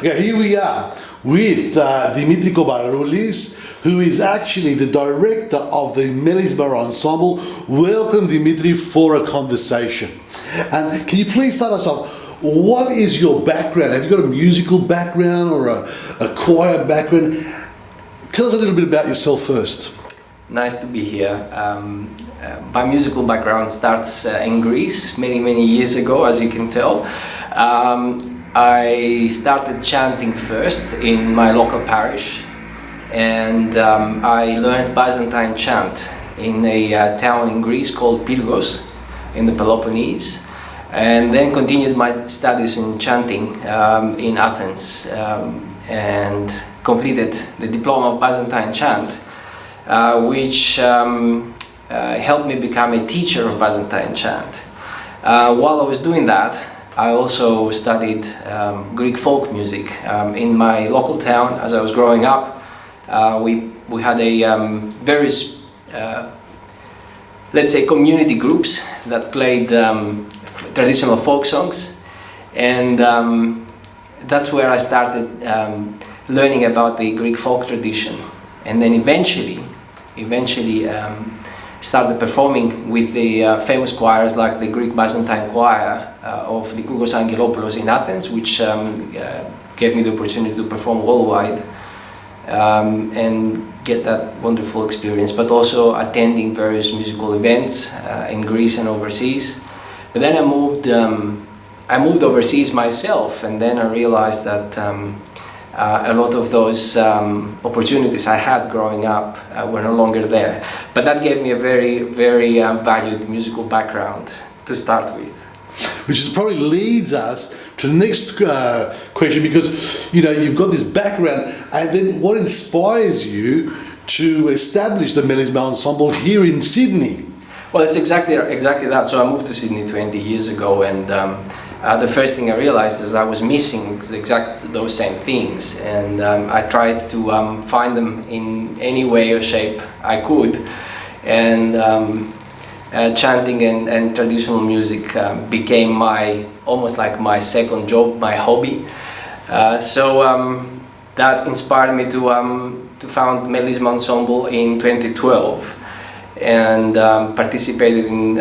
Okay, here we are with Dimitris Koubaroulis, who is actually the director of the Melisma Ensemble. Welcome, Dimitri, for a conversation. And can you please start us off? What is your background? Have you got a musical background or a choir background? Tell us a little bit about yourself first. Nice to be here. My musical background starts in Greece many years ago, as you can tell. I started chanting first in my local parish, and I learned Byzantine chant in a town in Greece called Pyrgos in the Peloponnese, and then continued my studies in chanting in Athens and completed the diploma of Byzantine chant, which helped me become a teacher of Byzantine chant. While I was doing that, I also studied Greek folk music in my local town. As I was growing up, we had various, let's say, community groups that played traditional folk songs, and that's where I started learning about the Greek folk tradition, and then eventually started performing with the famous choirs like the Greek Byzantine choir of Lykurgos Angelopoulos in Athens, which gave me the opportunity to perform worldwide and get that wonderful experience, but also attending various musical events in Greece and overseas. But then I moved overseas myself, and then I realized that a lot of those opportunities I had growing up were no longer there. But that gave me a very valued musical background to start with. Which probably leads us to the next question, because you've got this background, and then what inspires you to establish the Melisma Ensemble here in Sydney? Well, it's exactly that. So I moved to Sydney 20 years ago, and the first thing I realized is I was missing exactly those same things, and I tried to find them in any way or shape I could, and chanting and traditional music became almost like my second job, my hobby. So that inspired me to found Melisma Ensemble in 2012, and participated in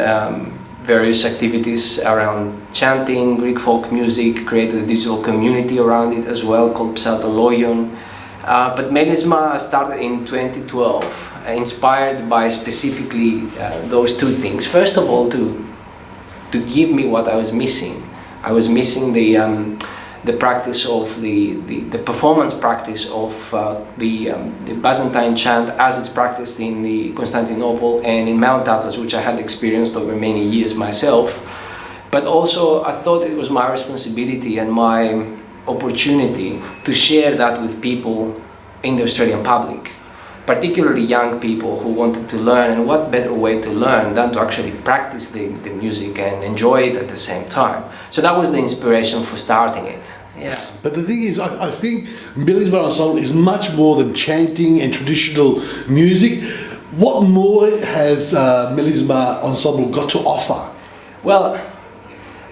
various activities around chanting, Greek folk music, created a digital community around it as well called Psaltologion. But Melisma started in 2012, inspired by specifically those two things. First of all, to give me what I was missing. I was missing the practice of the performance practice of the Byzantine chant as it's practiced in the Constantinople and in Mount Athos, which I had experienced over many years myself. But also I thought it was my responsibility and my opportunity to share that with people in the Australian public, particularly young people who wanted to learn, and what better way to learn than to actually practice the music and enjoy it at the same time. So that was the inspiration for starting it. Yeah. But the thing is, I think Melisma Ensemble is much more than chanting and traditional music. What more has Melisma Ensemble got to offer? Well,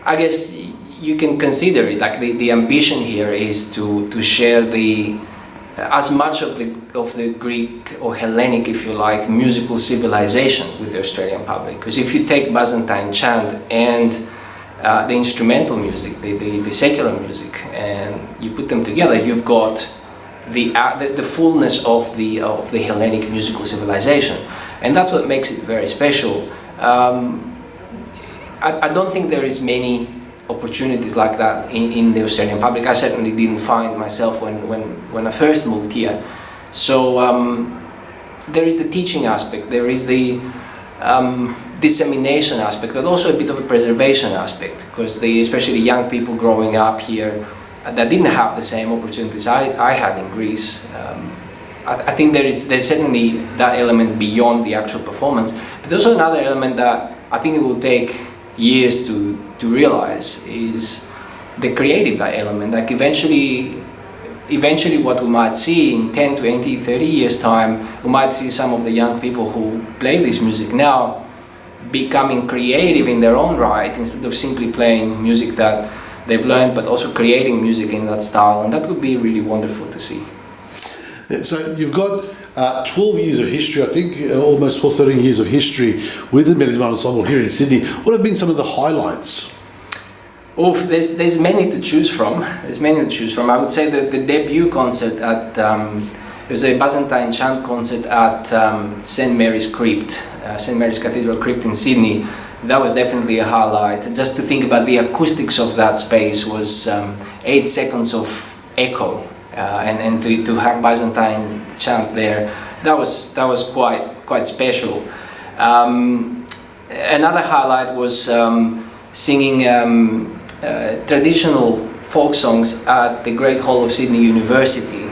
I guess you can consider it like the ambition here is to share as much of the Greek or Hellenic, if you like, musical civilization with the Australian public. Because if you take Byzantine chant and the instrumental music, the secular music, and you put them together, you've got the fullness of the Hellenic musical civilization, and that's what makes it very special. I don't think there is many opportunities like that in the Australian public. I certainly didn't find myself when I first moved here. So there is the teaching aspect, there is the dissemination aspect, but also a bit of a preservation aspect, because especially young people growing up here that didn't have the same opportunities I had in Greece. I think there's certainly that element beyond the actual performance, but also another element that I think it will take years to realize is the creative element. Like eventually what we might see in 10, 20, 30 years time, we might see some of the young people who play this music now becoming creative in their own right, instead of simply playing music that they've learned, but also creating music in that style, and that would be really wonderful to see. So you've got 12 years of history, I think almost 12, 13 years of history with the Melisma Ensemble here in Sydney. What have been some of the highlights? Oof, there's many to choose from. I would say that the debut concert at it was a Byzantine chant concert at St. Mary's Crypt, St. Mary's Cathedral Crypt in Sydney. That was definitely a highlight. Just to think about the acoustics of that space was 8 seconds of echo, and to have Byzantine chant there, that was quite special. Another highlight was singing traditional folk songs at the Great Hall of Sydney University.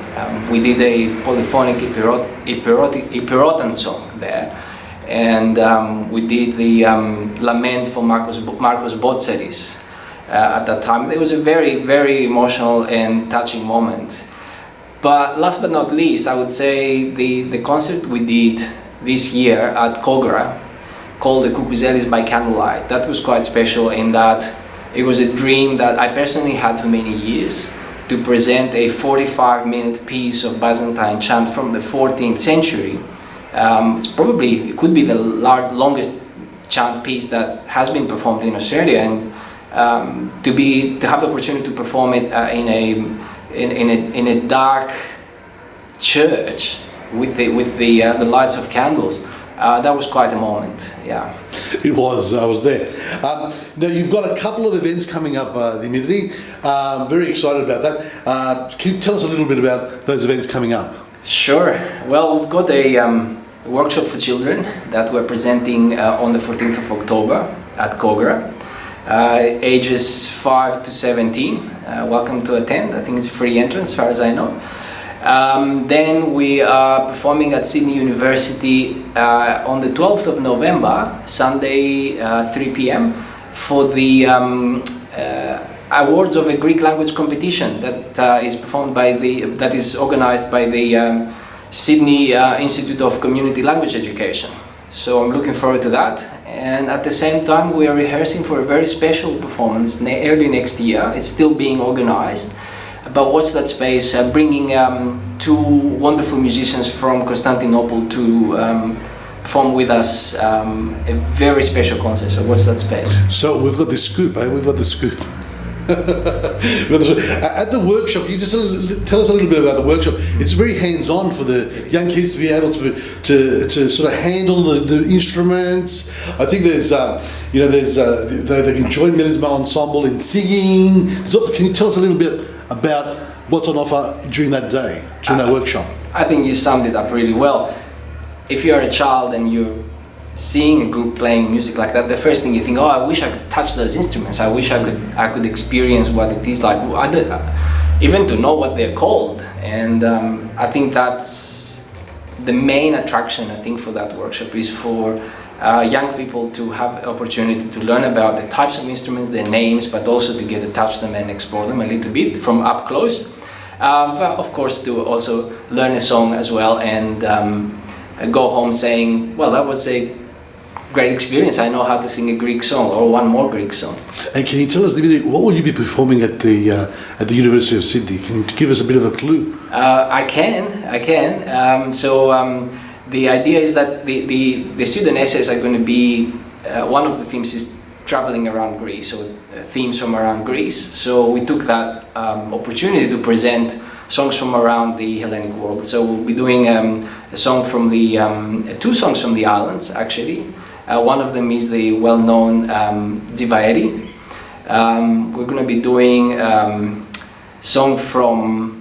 We did a polyphonic Epirotan song there, and we did the lament for Marcos Botseris at that time. It was a very, very emotional and touching moment. But last but not least, I would say the concert we did this year at Kogra, called the Kukuzelis by Candlelight. That was quite special in that it was a dream that I personally had for many years, to present a 45-minute piece of Byzantine chant from the 14th century. It could be the longest chant piece that has been performed in Australia, and to have the opportunity to perform it in a dark church with the lights of candles. That was quite a moment, yeah. It was, I was there. Now you've got a couple of events coming up, Dimitri. Very excited about that. Can you tell us a little bit about those events coming up? Sure. Well, we've got a workshop for children that we're presenting on the 14th of October at Kogra. Ages 5 to 17. Welcome to attend. I think it's free entrance, as far as I know. Then we are performing at Sydney University on the 12th of November, Sunday, 3 p.m. for the awards of a Greek language competition that is organized by the Sydney Institute of Community Language Education. So I'm looking forward to that, and at the same time we are rehearsing for a very special performance early next year. It's still being organized. But watch that space, bringing 2 wonderful musicians from Constantinople to perform with us a very special concert. So watch that space. So we've got the scoop, eh? We've got the scoop. At the workshop, can you just tell us a little bit about the workshop? It's very hands-on for the young kids to be able to sort of handle the instruments. I think they can join Melisma Ensemble in singing. So can you tell us a little bit about what's on offer during that day, during that workshop? I think you summed it up really well. If you're a child and you're seeing a group playing music like that, the first thing you think, oh, I wish I could touch those instruments. I wish I could experience what it is like, even to know what they're called. And I think that's the main attraction, I think, for that workshop, is for young people to have the opportunity to learn about the types of instruments, their names, but also to get to touch them and explore them a little bit from up close. But of course to also learn a song as well, and go home saying, well, that was a great experience. I know how to sing a Greek song, or one more Greek song. And can you tell us, Dimitri, what will you be performing at the University of Sydney? Can you give us a bit of a clue? I can. The idea is that the student essays are going to be, one of the themes is traveling around Greece, or themes from around Greece. So we took that opportunity to present songs from around the Hellenic world. So we'll be doing a song from the, 2 songs from the islands, actually. One of them is the well-known Dzivaeri. We're going to be doing song from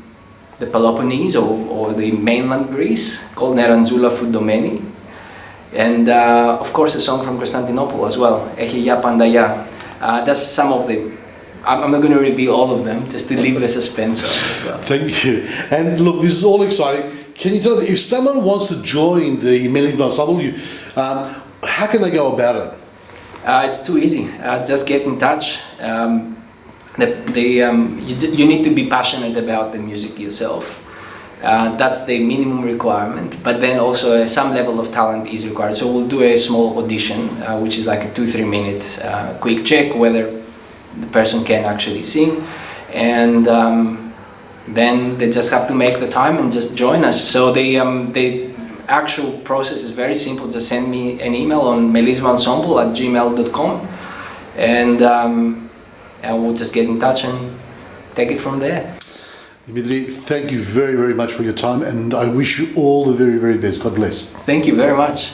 the Peloponnese, or the mainland Greece, called Neranzoula Foudomeni. And of course a song from Constantinople as well, Echeia Pandaya. That's some of the, I'm not going to reveal all of them, just to leave the suspense on as well. Thank you. And look, this is all exciting. Can you tell us, if someone wants to join the Melisma Ensemble, how can they go about it? It's too easy. Just get in touch. You need to be passionate about the music yourself. That's the minimum requirement, but then also some level of talent is required. So we'll do a small audition, which is like a 2-3 minute quick check whether the person can actually sing, and then they just have to make the time and just join us. So the actual process is very simple. Just send me an email on melismaensemble@gmail.com, and we'll just get in touch and take it from there. Dimitri, thank you very, very much for your time, and I wish you all the very, very best. God bless. Thank you very much.